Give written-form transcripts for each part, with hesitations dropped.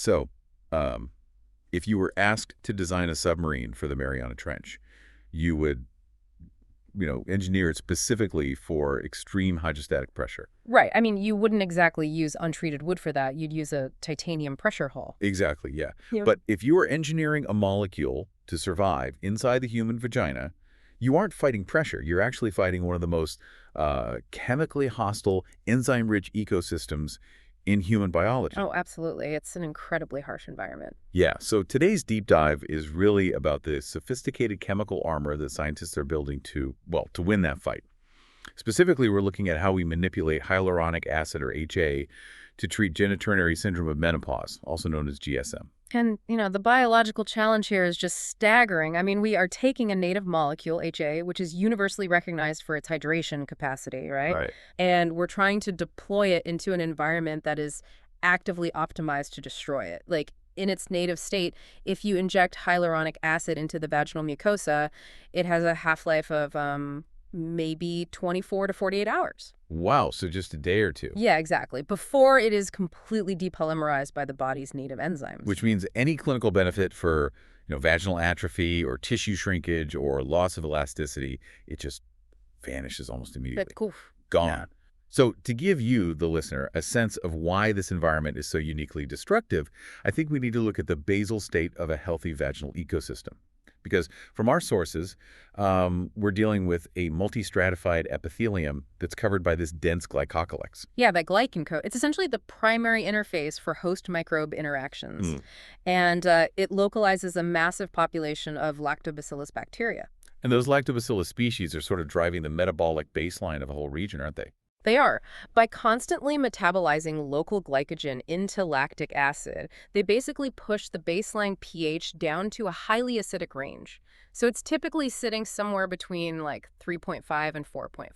So, um, if you were asked to design a submarine for the Mariana Trench, you would, engineer it specifically for extreme hydrostatic pressure. Right. I mean, you wouldn't exactly use untreated wood for that. You'd use a titanium pressure hull. Exactly, yeah. Yep. But if you are engineering a molecule to survive inside the human vagina, you aren't fighting pressure. You're actually fighting one of the most chemically hostile, enzyme-rich ecosystems in human biology. Oh, absolutely. It's an incredibly harsh environment. Yeah, so today's deep dive is really about the sophisticated chemical armor that scientists are building to win that fight. Specifically, we're looking at how we manipulate hyaluronic acid, or HA, to treat genitourinary syndrome of menopause, also known as GSM. And, the biological challenge here is just staggering. I mean, we are taking a native molecule, HA, which is universally recognized for its hydration capacity, right? Right. And we're trying to deploy it into an environment that is actively optimized to destroy it. Like, in its native state, if you inject hyaluronic acid into the vaginal mucosa, it has a half-life of maybe 24 to 48 hours. Wow, so just a day or two. Yeah, exactly. Before it is completely depolymerized by the body's native enzymes. Which means any clinical benefit for, vaginal atrophy or tissue shrinkage or loss of elasticity, it just vanishes almost immediately. Gone. Yeah. So to give you, the listener, a sense of why this environment is so uniquely destructive, I think we need to look at the basal state of a healthy vaginal ecosystem. Because from our sources, we're dealing with a multi-stratified epithelium that's covered by this dense glycocalyx. Yeah, that glycan coat. It's essentially the primary interface for host microbe interactions. And it localizes a massive population of lactobacillus bacteria. And those lactobacillus species are sort of driving the metabolic baseline of a whole region, aren't they? They are. By constantly metabolizing local glycogen into lactic acid, they basically push the baseline pH down to a highly acidic range. So it's typically sitting somewhere between like 3.5 and 4.5.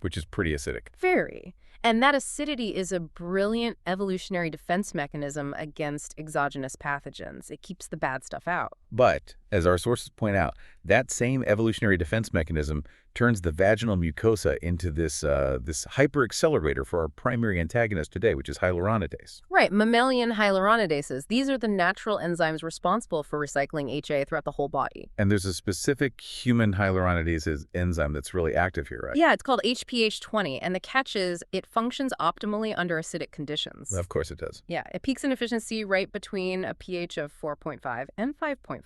Which is pretty acidic. Very. And that acidity is a brilliant evolutionary defense mechanism against exogenous pathogens. It keeps the bad stuff out. But, as our sources point out, that same evolutionary defense mechanism turns the vaginal mucosa into this hyperaccelerator for our primary antagonist today, which is hyaluronidase. Right, mammalian hyaluronidases. These are the natural enzymes responsible for recycling HA throughout the whole body. And there's a specific human hyaluronidase enzyme that's really active here, right? Yeah, it's called HPH20, and the catch is it functions optimally under acidic conditions. Of course it does. Yeah, it peaks in efficiency right between a pH of 4.5 and 5.5.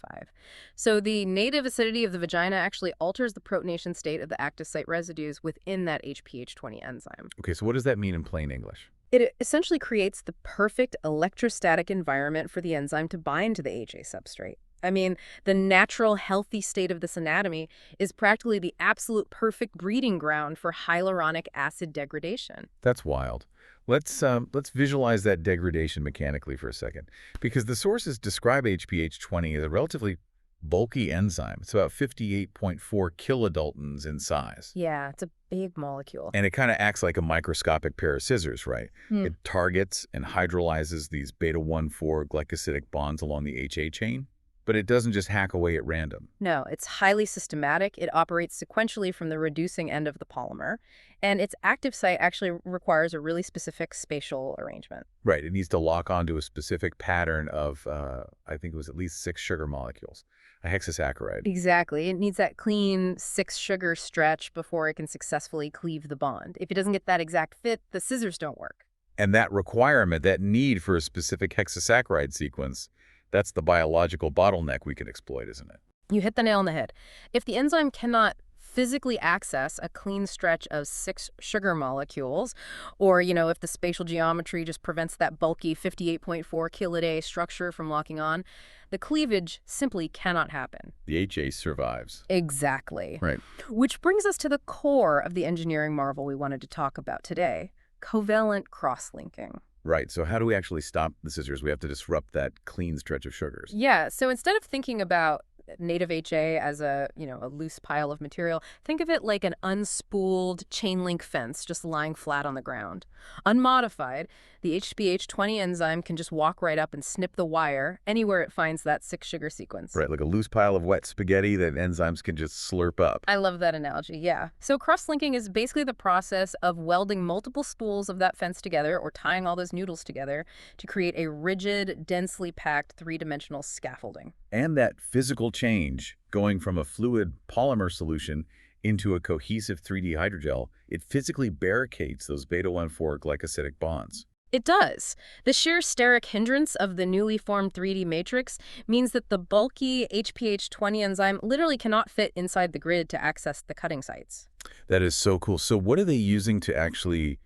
So the native acidity of the vagina actually alters the protonation state of the active site residues within that HPH20 enzyme. Okay, so what does that mean in plain English? It essentially creates the perfect electrostatic environment for the enzyme to bind to the HA substrate. I mean, the natural, healthy state of this anatomy is practically the absolute perfect breeding ground for hyaluronic acid degradation. That's wild. Let's visualize that degradation mechanically for a second, because the sources describe HPH20 as a relatively bulky enzyme. It's about 58.4 kilodaltons in size. Yeah, it's a big molecule. And it kind of acts like a microscopic pair of scissors, right? It targets and hydrolyzes these beta-1,4 glycosidic bonds along the HA chain. But it doesn't just hack away at random. No, it's highly systematic. It operates sequentially from the reducing end of the polymer. And its active site actually requires a really specific spatial arrangement. Right. It needs to lock onto a specific pattern of, I think it was at least 6 sugar molecules, a hexasaccharide. Exactly. It needs that clean 6-sugar stretch before it can successfully cleave the bond. If it doesn't get that exact fit, the scissors don't work. And that requirement, that need for a specific hexasaccharide sequence, that's the biological bottleneck we can exploit, isn't it? You hit the nail on the head. If the enzyme cannot physically access a clean stretch of 6 sugar molecules, or, if the spatial geometry just prevents that bulky 58.4 kiloday structure from locking on, the cleavage simply cannot happen. The HA survives. Exactly. Right. Which brings us to the core of the engineering marvel we wanted to talk about today, covalent cross-linking. Right. So how do we actually stop the scissors? We have to disrupt that clean stretch of sugars. Yeah. So instead of thinking about native HA as a loose pile of material. Think of it like an unspooled chain link fence just lying flat on the ground. Unmodified, the HBH20 enzyme can just walk right up and snip the wire anywhere it finds that six-sugar sequence. Right, like a loose pile of wet spaghetti that enzymes can just slurp up. I love that analogy, yeah. So cross-linking is basically the process of welding multiple spools of that fence together or tying all those noodles together to create a rigid, densely packed three-dimensional scaffolding. And that physical change, going from a fluid polymer solution into a cohesive 3D hydrogel, it physically barricades those beta-1,4 glycosidic bonds. It does. The sheer steric hindrance of the newly formed 3D matrix means that the bulky HPH20 enzyme literally cannot fit inside the grid to access the cutting sites. That is so cool. So what are they using to actually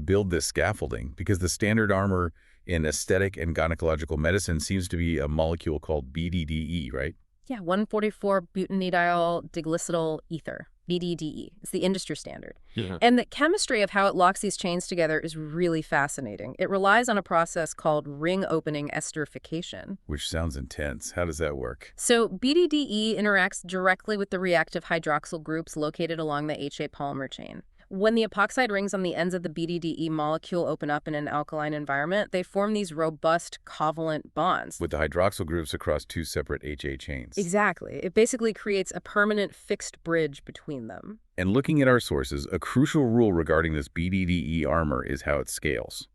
build this scaffolding? Because the standard armor in aesthetic and gynecological medicine seems to be a molecule called BDDE, right? Yeah, 144-butanediol diglycidyl ether, BDDE. It's the industry standard. Yeah. And the chemistry of how it locks these chains together is really fascinating. It relies on a process called ring-opening esterification. Which sounds intense. How does that work? So BDDE interacts directly with the reactive hydroxyl groups located along the HA polymer chain. When the epoxide rings on the ends of the BDDE molecule open up in an alkaline environment, they form these robust covalent bonds. With the hydroxyl groups across two separate HA chains. Exactly. It basically creates a permanent fixed bridge between them. And looking at our sources, a crucial rule regarding this BDDE armor is how it scales.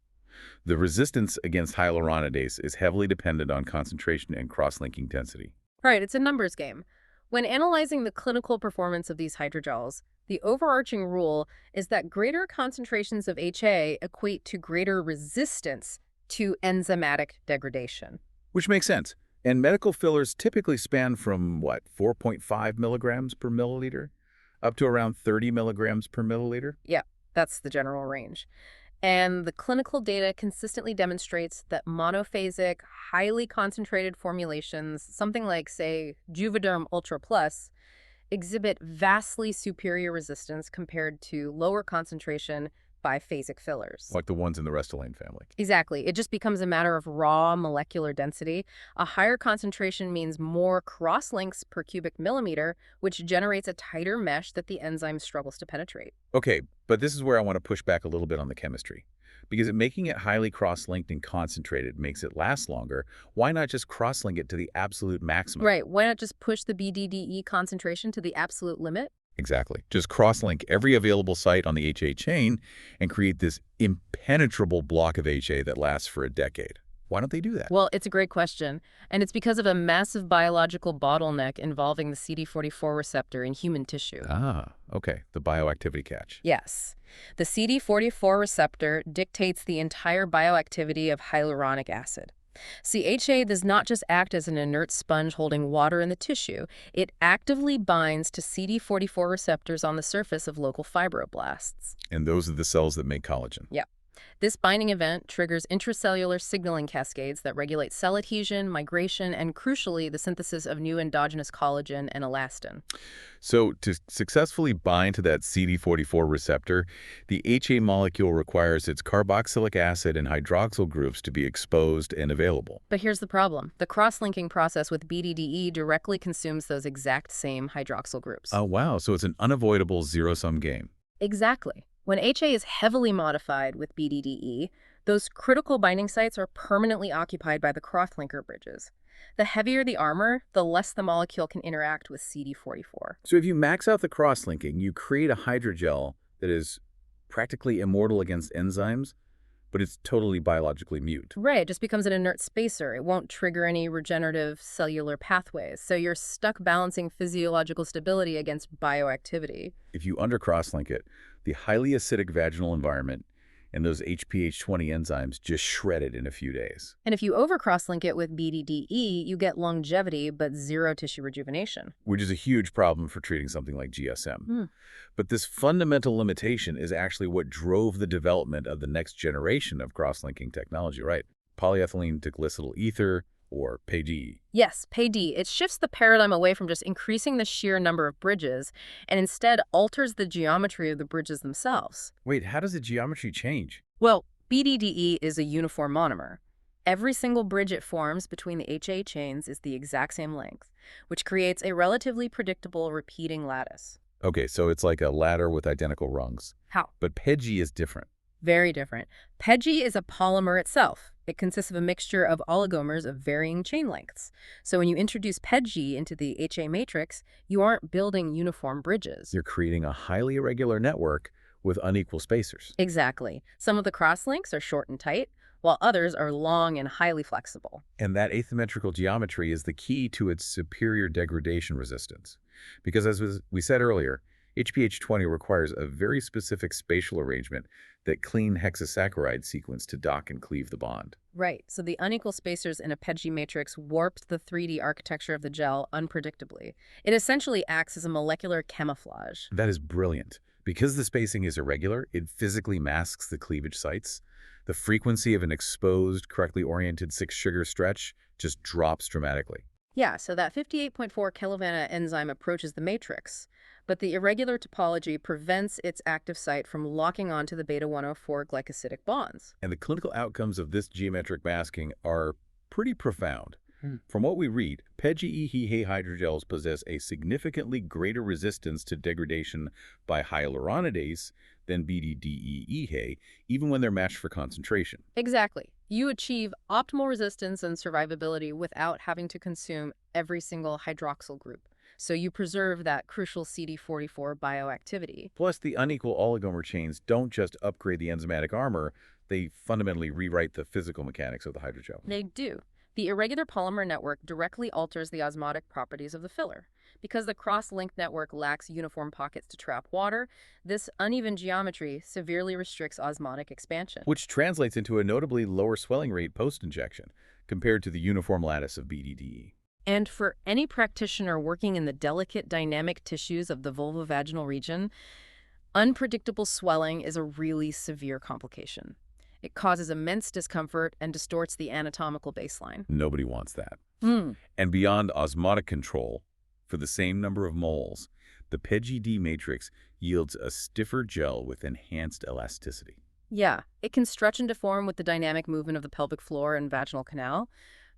The resistance against hyaluronidase is heavily dependent on concentration and cross-linking density. Right, it's a numbers game. When analyzing the clinical performance of these hydrogels, the overarching rule is that greater concentrations of HA equate to greater resistance to enzymatic degradation. Which makes sense. And medical fillers typically span from, 4.5 milligrams per milliliter up to around 30 milligrams per milliliter? Yeah, that's the general range. And the clinical data consistently demonstrates that monophasic, highly concentrated formulations, something like, say, Juvederm Ultra Plus, exhibit vastly superior resistance compared to lower concentration biphasic fillers. Like the ones in the Restylane family. Exactly. It just becomes a matter of raw molecular density. A higher concentration means more cross-links per cubic millimeter, which generates a tighter mesh that the enzyme struggles to penetrate. Okay, but this is where I want to push back a little bit on the chemistry. Because making it highly cross-linked and concentrated makes it last longer. Why not just cross-link it to the absolute maximum? Right. Why not just push the BDDE concentration to the absolute limit? Exactly. Just cross-link every available site on the HA chain and create this impenetrable block of HA that lasts for a decade. Why don't they do that? Well, it's a great question, and it's because of a massive biological bottleneck involving the CD44 receptor in human tissue. Ah, okay. The bioactivity catch. Yes. The CD44 receptor dictates the entire bioactivity of hyaluronic acid. See, HA does not just act as an inert sponge holding water in the tissue. It actively binds to CD44 receptors on the surface of local fibroblasts. And those are the cells that make collagen. Yeah. This binding event triggers intracellular signaling cascades that regulate cell adhesion, migration, and crucially, the synthesis of new endogenous collagen and elastin. So to successfully bind to that CD44 receptor, the HA molecule requires its carboxylic acid and hydroxyl groups to be exposed and available. But here's the problem. The cross-linking process with BDDE directly consumes those exact same hydroxyl groups. Oh, wow. So it's an unavoidable zero-sum game. Exactly. When HA is heavily modified with BDDE, those critical binding sites are permanently occupied by the cross-linker bridges. The heavier the armor, the less the molecule can interact with CD44. So if you max out the cross-linking, you create a hydrogel that is practically immortal against enzymes, but it's totally biologically mute. Right, it just becomes an inert spacer. It won't trigger any regenerative cellular pathways, so you're stuck balancing physiological stability against bioactivity. If you under-cross-link it, the highly acidic vaginal environment and those HPH20 enzymes just shred it in a few days. And if you over-cross-link it with BDDE, you get longevity but zero tissue rejuvenation. Which is a huge problem for treating something like GSM. But this fundamental limitation is actually what drove the development of the next generation of cross-linking technology, right? Polyethylene diglycidyl ether, or BDDE. Yes, BDDE. It shifts the paradigm away from just increasing the sheer number of bridges and instead alters the geometry of the bridges themselves. Wait, how does the geometry change? Well, BDDE is a uniform monomer. Every single bridge it forms between the HA chains is the exact same length, which creates a relatively predictable repeating lattice. Okay, so it's like a ladder with identical rungs. How? But PEGI is different. Very different. PEGI is a polymer itself. It consists of a mixture of oligomers of varying chain lengths. So when you introduce PEGI into the HA matrix, you aren't building uniform bridges. You're creating a highly irregular network with unequal spacers. Exactly. Some of the cross-links are short and tight, while others are long and highly flexible. And that asymmetrical geometry is the key to its superior degradation resistance. Because as we said earlier, HPH20 requires a very specific spatial arrangement, that clean hexasaccharide sequence to dock and cleave the bond. Right, so the unequal spacers in a PEGI matrix warped the 3D architecture of the gel unpredictably. It essentially acts as a molecular camouflage. That is brilliant. Because the spacing is irregular, it physically masks the cleavage sites. The frequency of an exposed, correctly oriented 6-sugar stretch just drops dramatically. Yeah, so that 58.4 kiloVANA enzyme approaches the matrix, but the irregular topology prevents its active site from locking onto the beta-104 glycosidic bonds. And the clinical outcomes of this geometric masking are pretty profound. Hmm. From what we read, PEGI hydrogels possess a significantly greater resistance to degradation by hyaluronidase than BDDE, even when they're matched for concentration. Exactly. You achieve optimal resistance and survivability without having to consume every single hydroxyl group. So you preserve that crucial CD44 bioactivity. Plus, the unequal oligomer chains don't just upgrade the enzymatic armor, they fundamentally rewrite the physical mechanics of the hydrogel. They do. The irregular polymer network directly alters the osmotic properties of the filler. Because the cross-linked network lacks uniform pockets to trap water, this uneven geometry severely restricts osmotic expansion. Which translates into a notably lower swelling rate post-injection compared to the uniform lattice of BDDE. And for any practitioner working in the delicate dynamic tissues of the vulvovaginal region, unpredictable swelling is a really severe complication. It causes immense discomfort and distorts the anatomical baseline. Nobody wants that. Mm. And beyond osmotic control, for the same number of moles, the PEGI-D matrix yields a stiffer gel with enhanced elasticity. Yeah, it can stretch and deform with the dynamic movement of the pelvic floor and vaginal canal,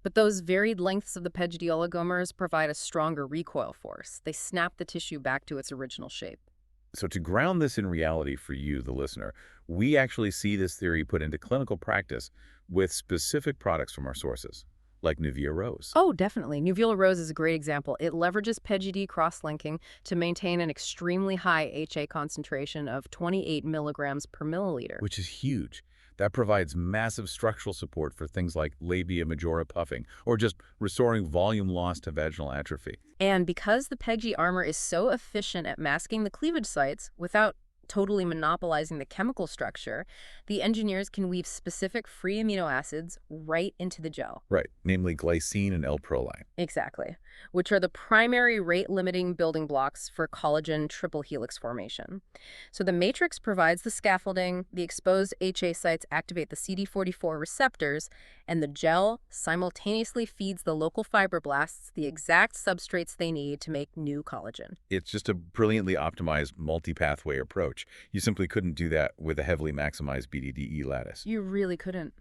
but those varied lengths of the PEGI-D oligomers provide a stronger recoil force. They snap the tissue back to its original shape. So to ground this in reality for you, the listener, we actually see this theory put into clinical practice with specific products from our sources, like Nivea Rose. Oh, definitely. Nuvula Rose is a great example. It leverages PEGI-D cross-linking to maintain an extremely high HA concentration of 28 milligrams per milliliter. Which is huge. That provides massive structural support for things like labia majora puffing, or just restoring volume loss to vaginal atrophy. And because the PEGI armor is so efficient at masking the cleavage sites without totally monopolizing the chemical structure, the engineers can weave specific free amino acids right into the gel. Right, namely glycine and L-proline. Exactly, which are the primary rate-limiting building blocks for collagen triple helix formation. So the matrix provides the scaffolding, the exposed HA sites activate the CD44 receptors, and the gel simultaneously feeds the local fibroblasts the exact substrates they need to make new collagen. It's just a brilliantly optimized multi-pathway approach. You simply couldn't do that with a heavily maximized BDDE lattice. You really couldn't.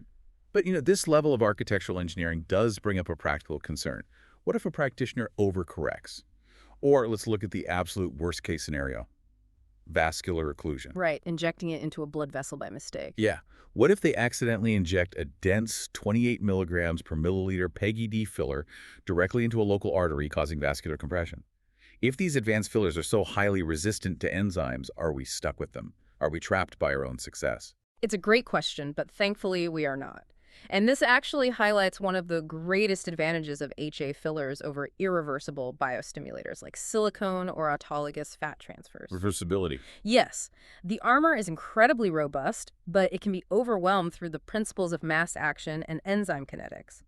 But, this level of architectural engineering does bring up a practical concern. What if a practitioner overcorrects? Or let's look at the absolute worst-case scenario, vascular occlusion. Right, injecting it into a blood vessel by mistake. Yeah. What if they accidentally inject a dense 28 milligrams per milliliter PEGI-D filler directly into a local artery, causing vascular compression? If these advanced fillers are so highly resistant to enzymes, are we stuck with them? Are we trapped by our own success? It's a great question, but thankfully we are not. And this actually highlights one of the greatest advantages of HA fillers over irreversible biostimulators like silicone or autologous fat transfers. Reversibility. Yes, the armor is incredibly robust, but it can be overwhelmed through the principles of mass action and enzyme kinetics.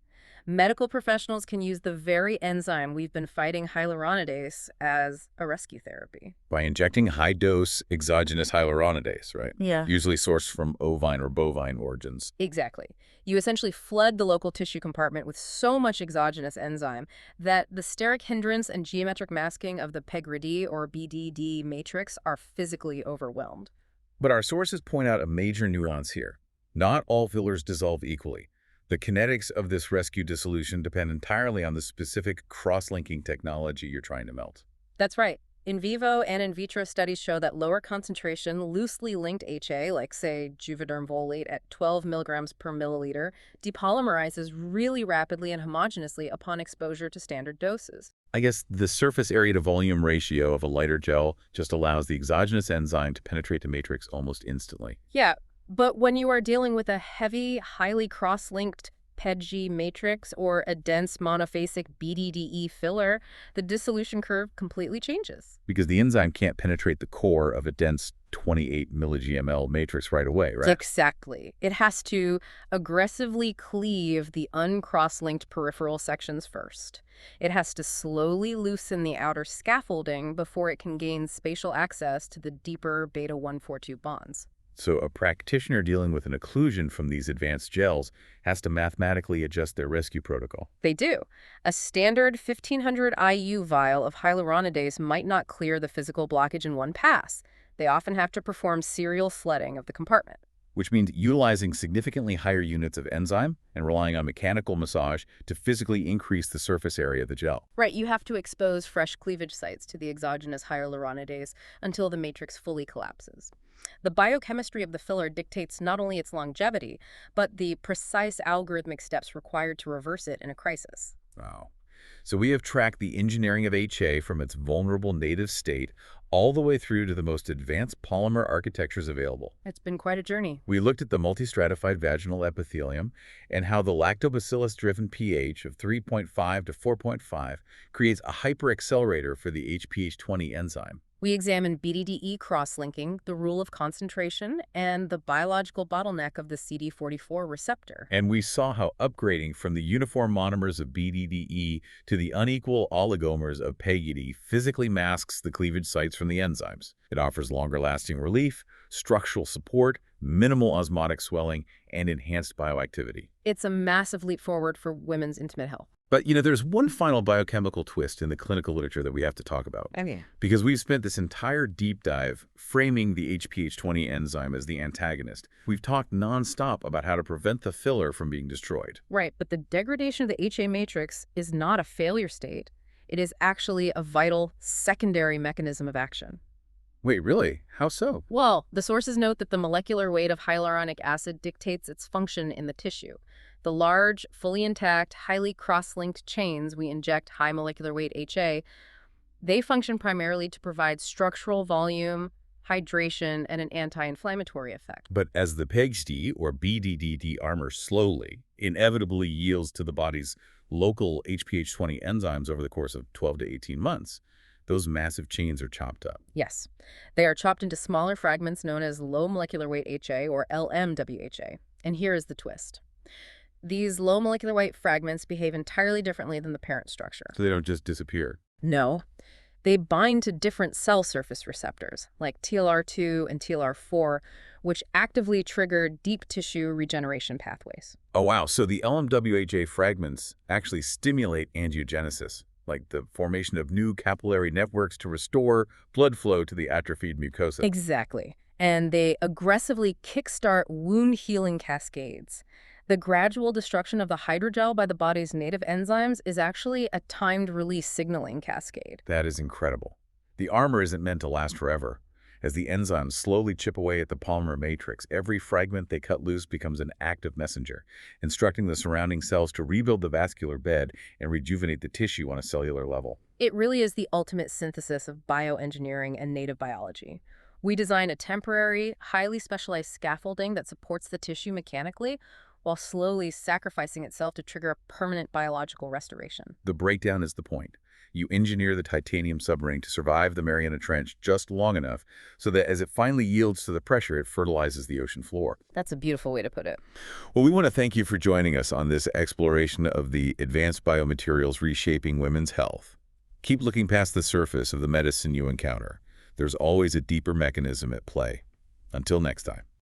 Medical professionals can use the very enzyme we've been fighting, hyaluronidase, as a rescue therapy. By injecting high-dose exogenous hyaluronidase, right? Yeah. Usually sourced from ovine or bovine origins. Exactly. You essentially flood the local tissue compartment with so much exogenous enzyme that the steric hindrance and geometric masking of the PEGRD or BDD matrix are physically overwhelmed. But our sources point out a major nuance here. Not all fillers dissolve equally. The kinetics of this rescue dissolution depend entirely on the specific cross-linking technology you're trying to melt. That's right. In vivo and in vitro studies show that lower concentration, loosely linked HA, like say Juvederm volate at 12 milligrams per milliliter, depolymerizes really rapidly and homogeneously upon exposure to standard doses. I guess the surface area to volume ratio of a lighter gel just allows the exogenous enzyme to penetrate the matrix almost instantly. Yeah, but when you are dealing with a heavy, highly cross-linked PEG matrix or a dense monophasic BDDE filler, the dissolution curve completely changes. Because the enzyme can't penetrate the core of a dense 28 milligml matrix right away, right? Exactly. It has to aggressively cleave the uncross-linked peripheral sections first. It has to slowly loosen the outer scaffolding before it can gain spatial access to the deeper beta-142 bonds. So a practitioner dealing with an occlusion from these advanced gels has to mathematically adjust their rescue protocol. They do. A standard 1500 IU vial of hyaluronidase might not clear the physical blockage in one pass. They often have to perform serial sledding of the compartment. Which means utilizing significantly higher units of enzyme and relying on mechanical massage to physically increase the surface area of the gel. Right, you have to expose fresh cleavage sites to the exogenous hyaluronidase until the matrix fully collapses. The biochemistry of the filler dictates not only its longevity, but the precise algorithmic steps required to reverse it in a crisis. Wow. So we have tracked the engineering of HA from its vulnerable native state all the way through to the most advanced polymer architectures available. It's been quite a journey. We looked at the multistratified vaginal epithelium and how the lactobacillus-driven pH of 3.5 to 4.5 creates a hyperaccelerator for the HPH20 enzyme. We examined BDDE cross-linking, the rule of concentration, and the biological bottleneck of the CD44 receptor. And we saw how upgrading from the uniform monomers of BDDE to the unequal oligomers of PEGD physically masks the cleavage sites from the enzymes. It offers longer-lasting relief, structural support, minimal osmotic swelling, and enhanced bioactivity. It's a massive leap forward for women's intimate health. But, there's one final biochemical twist in the clinical literature that we have to talk about. Oh, yeah. Because we've spent this entire deep dive framing the HPH20 enzyme as the antagonist. We've talked nonstop about how to prevent the filler from being destroyed. Right, but the degradation of the HA matrix is not a failure state. It is actually a vital secondary mechanism of action. Wait, really? How so? Well, the sources note that the molecular weight of hyaluronic acid dictates its function in the tissue. The large, fully intact, highly cross-linked chains we inject high molecular weight HA, they function primarily to provide structural volume, hydration, and an anti-inflammatory effect. But as the PEGD or BDDE armor slowly, inevitably yields to the body's local HPH20 enzymes over the course of 12 to 18 months, those massive chains are chopped up. Yes. They are chopped into smaller fragments known as low molecular weight HA or LMWHA. And here is the twist. These low molecular weight fragments behave entirely differently than the parent structure. So they don't just disappear. No. They bind to different cell surface receptors, like TLR2 and TLR4, which actively trigger deep tissue regeneration pathways. Oh, wow. So the LMWHA fragments actually stimulate angiogenesis, like the formation of new capillary networks to restore blood flow to the atrophied mucosa. Exactly. And they aggressively kickstart wound healing cascades. The gradual destruction of the hydrogel by the body's native enzymes is actually a timed release signaling cascade. That is incredible. The armor isn't meant to last forever. As the enzymes slowly chip away at the polymer matrix, every fragment they cut loose becomes an active messenger, instructing the surrounding cells to rebuild the vascular bed and rejuvenate the tissue on a cellular level. It really is the ultimate synthesis of bioengineering and native biology. We design a temporary, highly specialized scaffolding that supports the tissue mechanically, while slowly sacrificing itself to trigger a permanent biological restoration. The breakdown is the point. You engineer the titanium submarine to survive the Mariana Trench just long enough so that as it finally yields to the pressure, it fertilizes the ocean floor. That's a beautiful way to put it. Well, we want to thank you for joining us on this exploration of the advanced biomaterials reshaping women's health. Keep looking past the surface of the medicine you encounter. There's always a deeper mechanism at play. Until next time.